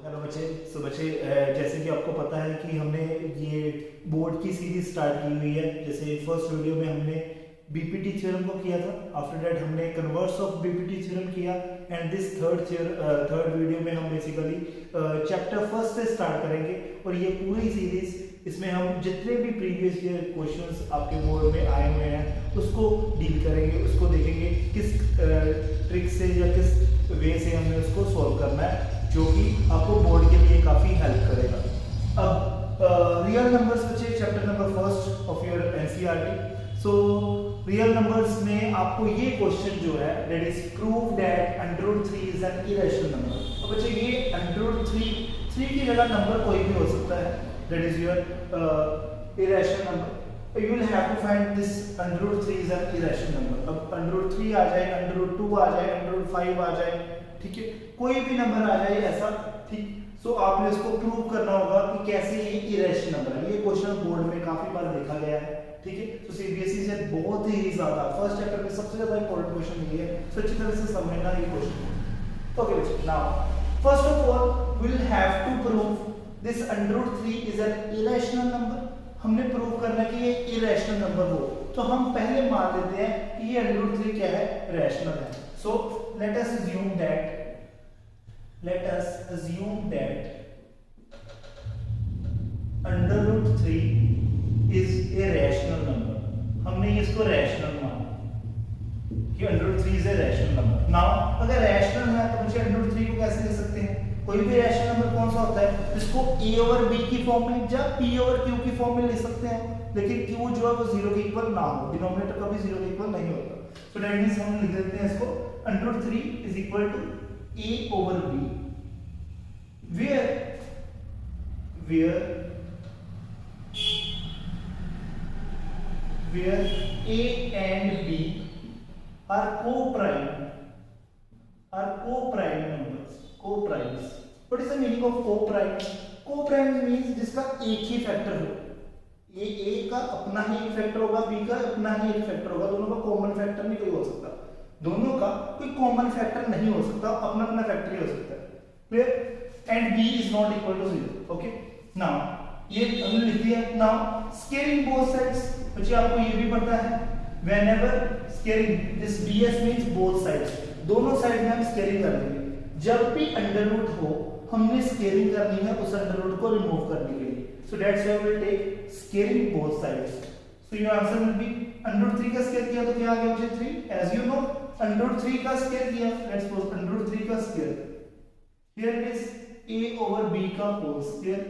Hello बच्चे। सो बच्चे, जैसे कि आपको पता है कि हमने ये बोर्ड की सीरीज स्टार्ट की हुई है। जैसे फर्स्ट वीडियो में हमने बीपीटी थ्योरम को किया था, आफ्टर दैट हमने कन्वर्स ऑफ बीपीटी थ्योरम किया, एंड दिस थर्ड वीडियो में हम बेसिकली चैप्टर फर्स्ट से स्टार्ट करेंगे। और ये पूरी सीरीज, इसमें हम जितने भी प्रीवियस ईयर क्वेश्चंस आपके बोर्ड में आए हुए हैं उसको डील करेंगे, उसको देखेंगे किस ट्रिक से या किस वे से हमें उसको सॉल्व करना है, जो कि आपको बोर्ड के लिए काफ़ी हेल्प करेगा। अब रियल नंबर्स बच्चे, chapter number first of your NCERT. So real numbers में आपको ये क्वेश्चन जो है, that is prove that √3 is an irrational number. तो बच्चे ये √3 की जगह नंबर कोई भी हो सकता है, that is your irrational number. You will have to find this √3 is an irrational number. अब √3 आ जाए, √2 आ जाए, √5 आ जाए, ठीक है, कोई भी नंबर आ जाए ऐसा, ठीक। सो आपने इसको प्रूव करना होगा कि कैसे ये इरेशनल नंबर है। ये क्वेश्चन बोर्ड में काफी बार देखा गया है, ठीक है। तो सीबीएसई से बहुत ही ज्यादा फर्स्ट चैप्टर में सबसे ज्यादा इंपॉर्टेंट क्वेश्चन ये है, तो अच्छी तरह से समझना ये क्वेश्चन। ओके बच्चे, now first of all we will have to prove this √3 is an irrational number. हमने प्रूव करना है कि ये इरेशनल नंबर हो, तो हम पहले मान लेते हैं कि ये √3 क्या है, रैशनल है। So let us assume that √3 is a rational number। हमने इसको रैशनल माना कि √3 is a rational number। Now अगर रैशनल है तो मुझे √3 को कैसे लिख सकते हैं? कोई भी रैशनल नंबर कौन सा होता है जिसको a ओवर b की फॉर्म में या p ओवर q की फॉर्म में लिख सकते हैं, लेकिन q जो है वो 0 के इक्वल ना हो, डिनोमिनेटर कभी 0 के इक्वल नहीं होता। So that means हम लिख देते हैं इसको √3 is equal to a over b, where a and b are co-prime numbers, co-primes। What is the meaning of co-prime? Co-prime means जिसका एक ही फैक्टर हो। ये a का अपना ही एक फैक्टर होगा, b का अपना ही एक फैक्टर होगा, दोनों का कॉमन फैक्टर नहीं कोई हो सकता, दोनों का कोई कॉमन फैक्टर नहीं हो सकता, अपना अपना फैक्टर ही हो सकता है। Clear? And b is not equal to 0। Okay, now ये हमने लिख दिया। नाउ स्केलिंग बोथ साइड्स, बच्चे आपको ये भी पता है, whenever scaling this bs means both sides, दोनों साइड में हम स्केलिंग कर देंगे। जब भी अंडर रूट हो हमने स्केलिंग करनी है उस अंडर रूट को रिमूव करने के लिए। So that's why we will take scaling both sides. So your answer will be √3 का स्केयर किया तो क्या आ गया मुझे 3। As you know √3 का स्केयर किया, let's suppose √3 का square, here it is a over b का होल स्केयर।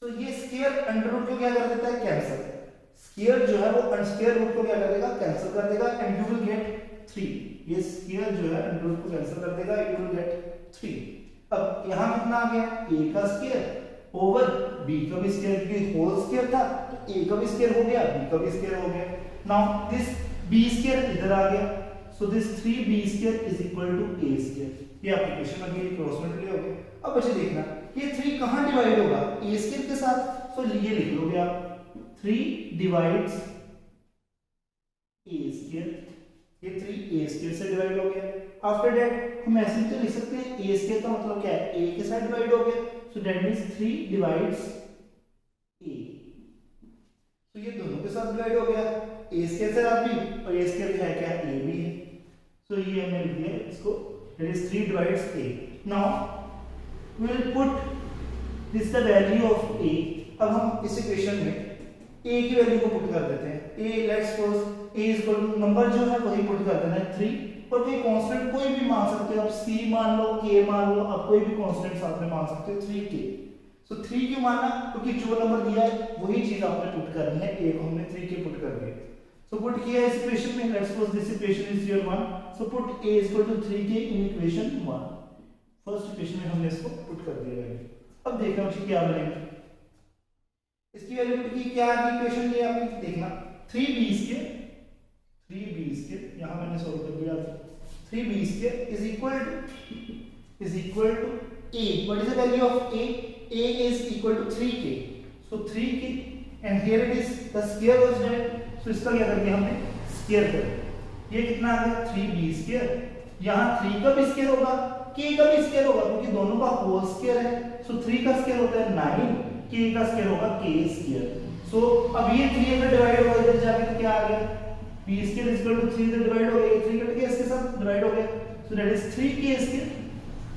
तो ये स्केयर अंडर रूट को क्या कर देता है, कैंसिल। स्केयर जो है वो अनस्केयर रूट को क्या कर देगा, कैंसिल कर देगा, एंड यू विल गेट 3। ये स्केयर जो है अंडर रूट को कैंसिल कर देगा, यू विल गेट 3। अब यहां कितना आ गया, a का स्केयर ओवर b का भी स्केयर, क्योंकि होल स्केयर था तो a का भी स्केयर हो गया, b का भी स्केयर हो गया। नाउ दिस b स्केयर इधर आ गया, so this 3b square is equal to a square. ये एप्लीकेशन में ये क्रॉस मल्टीप्लाई हो गया। अब बच्चे देखना ये 3 कहां डिवाइड होगा, a स्केयर के साथ। सो ये लिख लोगे आप 3 डिवाइड्स a स्केयर, ये 3 a स्केयर से डिवाइड हो गया। आफ्टर दैट हम ऐसे तो लिख सकते हैं a स्केयर का मतलब क्या है, a के साथ डिवाइड हो गया, so that means 3 divides a। तो ये दोनों के साथ डिवाइड हो गया, a स्क्वायर से आप भी, और a स्क्वायर है क्या, a भी है। so ये हमने लिख दिया इसको, that is 3 divides a। now we will put this the value of a। अब हम इस इक्वेशन में a की वैल्यू को पुट कर देते हैं। a let's suppose a is equal to number जो है वही पुट कर देना है 3, और कोई कांस्टेंट कोई भी मान सकते हो आप, c मान लो, k मान लो, आप कोई भी कांस्टेंट साथ में मान सकते हो 3k। सो 3 क्यों माना, क्योंकि जो नंबर दिया है वही चीज आपने पुट करनी है, a को हमने 3k पुट कर दिया। सो पुट किया इस इक्वेशन में, let's suppose this equation is your 1, so put a is equal to 3k in equation 1। First equation में हमने इसको पुट कर दिया वैल्यू। अब देखना मुझे क्या बनेगा, इसकी वैल्यू पुट की, क्या आ गई इक्वेशन ये आपने देखना, 3b स्क्वायर यहां मैंने सॉल्व कर दिया। 3b square is equal to a। What is the value of a? a is equal to 3k, so 3k and here it is the square was done, so इसका क्या कर दिया हमने, square कर दिया। ये कितना आ गया, 3b स्क्वायर, यहां 3 का भी स्क्वायर होगा, k का भी स्क्वायर होगा क्योंकि दोनों का होल स्क्वायर है। सो 3 का स्क्वायर होता है 9, k का स्क्वायर होगा k स्क्वायर। सो अब ये 3 अगर डिवाइड होगा इधर जाके तो क्या आ गया, p square is equal to 3 से डिवाइड हो गया, 3 कट गया इसके साथ डिवाइड हो गया, so that is 3k square.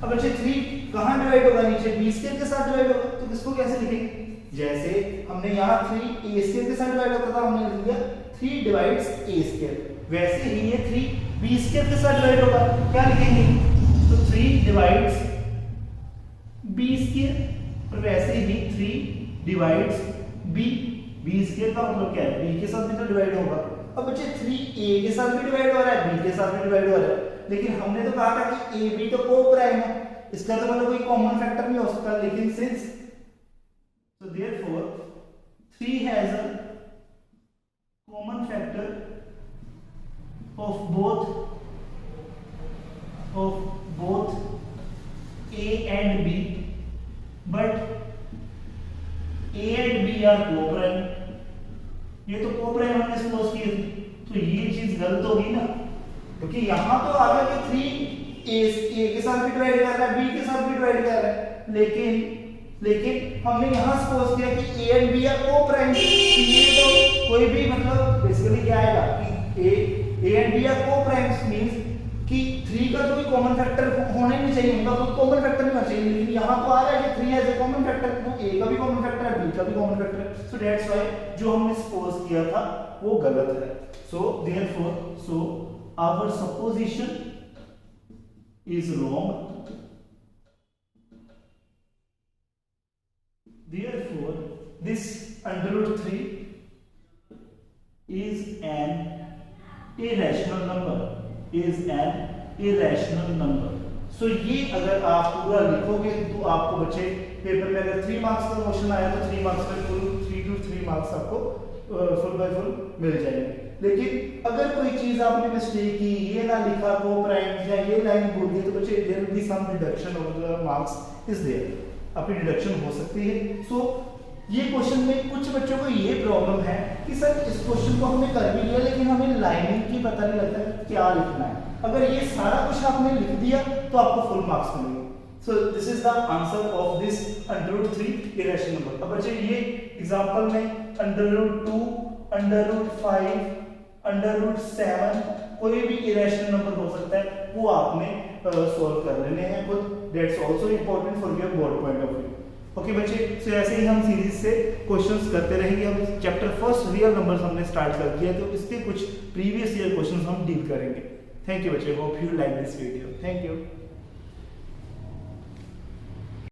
अब बच्चे 3 कहां डिवाइड होगा, नीचे b स्क्वायर के साथ डिवाइड होगा, तो इसको कैसे लिखेंगे, जैसे हमने यहाँ 3 a स्क्वायर के साथ डिवाइड होता था हमने लिख दिया 3 डिवाइड्स a स्क्वायर, वैसे ही ये 3 b स्क्वायर के साथ डिवाइड होगा, क्या लिखेंगे, तो 3 डिवाइड्स b स्क्वायर, और वैसे ही 3 डिवाइड्स b स्क्वायर का मतलब क्या है, b के साथ भी तो डिवाइड होगा। अब बच्चे 3a के साथ भी डिवाइड हो रहा है, b के साथ भी डिवाइड हो रहा है, लेकिन हमने तो कहा था कि a b तो को प्राइम है, इसका तो मतलब कोई कॉमन फैक्टर नहीं हो सकता, लेकिन since so therefore 3 has a common factor of both a and b, but a and b are co-prime, ये तो co-prime हमने सपोज किए थे, तो ये चीज गलत होगी ना, क्योंकि यहां तो आ गया कि 3 a के साथ भी डिवाइड कर रहा है, b के साथ भी डिवाइड कर रहा है, लेकिन हमने यहाँ सपोज किया कि a and b are coprime, ये तो कोई भी मतलब बेसिकली क्या आएगा कि a and b are coprime means कि 3 का तो कोई कॉमन फैक्टर होना ही नहीं चाहिए, उनका कोई कॉमन फैक्टर नहीं होना चाहिए, लेकिन यहाँ तो आ रहा है कि 3 हैज अ कॉमन फैक्टर, तो a का भी कॉमन फैक्टर है, b का भी कॉमन फैक्टर है, सो दैट्स व्हाई जो हमने सपोज किया था वो गलत है। So therefore our supposition is wrong, therefore this under root 3 is an irrational number, so ये अगर आप पूरा लिखोगे तो आपको बच्चे पेपर में अगर 3 मार्क्स का क्वेश्चन आया तो 3 मार्क्स में फुल 3 to 3 मार्क्स आपको फुल बाय फुल मिल जाएंगे। लेकिन अगर कोई चीज आपने मिस्टेक की, ये ना लिखा को प्राइम या ये लाइन भूल गए, तो बच्चे there will be some deduction of the marks is there, आपकी डिडक्शन हो सकती है। सो ये क्वेश्चन में कुछ बच्चों को ये प्रॉब्लम है कि सर इस क्वेश्चन को हमने कर भी लिया लेकिन हमें लाइनिंग की पता नहीं लगता है क्या लिखना है, अगर ये सारा कुछ आपने लिख दिया तो आपको फुल मार्क्स मिलेंगे। So this is the answer of this under root 3 irrational number. अब बच्चे ये एग्जांपल में under root 2, under root 5, under root 7 कोई भी इरेशनल नंबर हो सकता है, वो आपने सॉल्व कर लेने हैं खुद, that's also important for your board point of view. Okay बच्चे, सो ऐसे ही हम सीरीज से क्वेश्चंस करते रहेंगे। हम चैप्टर फर्स्ट रियल नंबर्स हमने स्टार्ट कर दिया है, तो इसके कुछ प्रीवियस ईयर क्वेश्चंस हम डील करेंगे। थैंक यू बच्चे, hope you like this video, thank you.